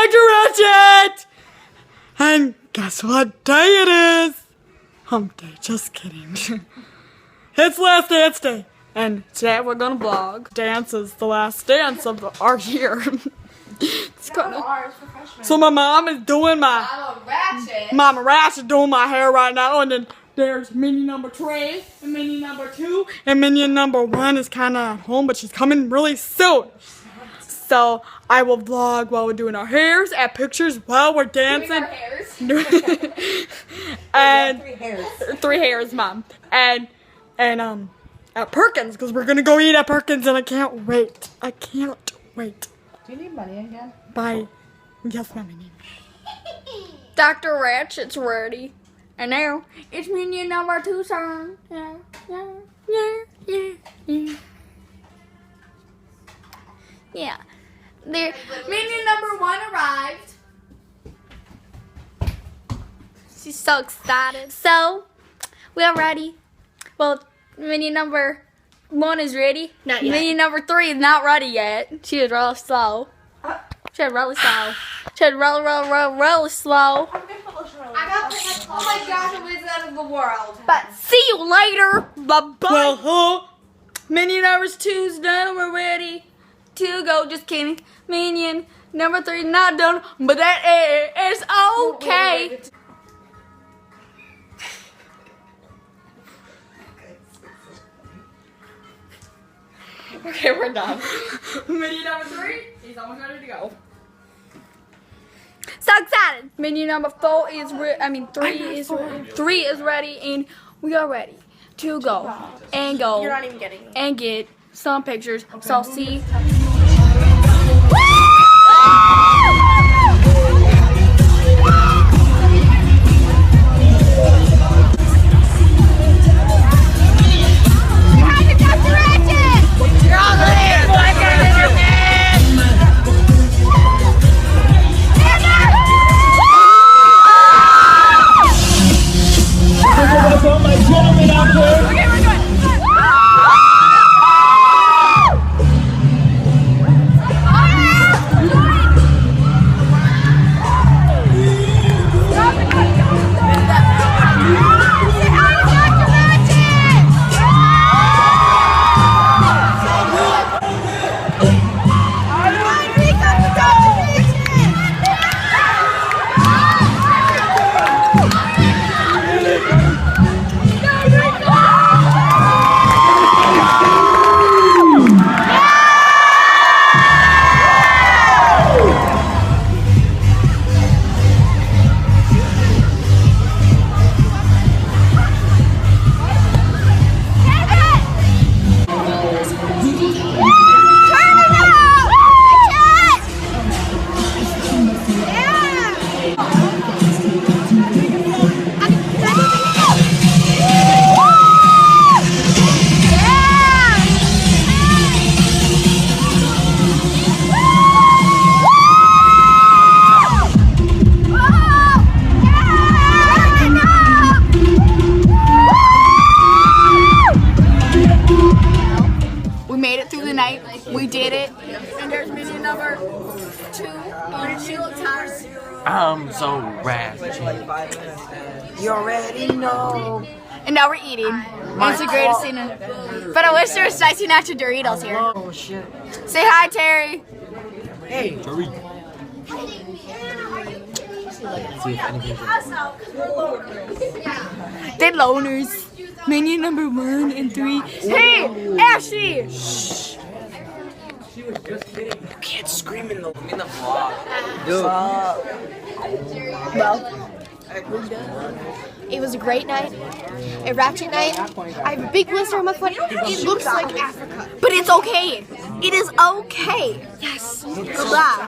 Dr. Ratchet! And guess what day it is? Hump day, just kidding. It's last dance day. And today we're gonna vlog. Dance is the last dance of our year. So my mom is doing Mama Ratchet doing my hair right now, and then there's minion number 3 and minion number 2 and minion number 1 is kind of at home, but she's coming really soon. So I will vlog while we're doing our hairs, add pictures while we're dancing. And 3 hairs, Mom. And at Perkins, because we're gonna go eat at Perkins, and I can't wait. I can't wait. Do you need money again? Bye. Yes, Mommy. Dr. Ratchet's ready. And now, it's minion number 2's turn. Yeah. Yeah. There, minion number 1 arrived. She's so excited. So, we are ready. Well, minion number 1 is ready. Not yet. Minion number 3 is not ready yet. She was really slow. She was really slow. She was really slow. I got oh my gosh, I'm out of the world. But see you later. Bye-bye. Well, Minion number 2's done. We're ready to go. Just kidding. Minion number 3 not done, but that is okay. okay, we're done. Minion number 3 is almost ready to go. So excited! Minion number 4 is 3 is ready, and we are ready to go and go. You're not even getting it. And get some pictures. So I'll see. We did it. And there's minion number 2. And she looks tired. I'm so ratchet. You already know. And now we're eating. And it's the greatest scene. But I wish there was spicy nacho Doritos here. Oh shit. Say hi, Terry. Hey. Terry. They're loners. Minion number 1 and 3. Hey, Ashley! Shh. You can't scream in the vlog. Dude. Well, it was a great night, a ratchet night. I have a big blister on my foot. It looks like Africa. But it's okay. It is okay. Yes. Goodbye.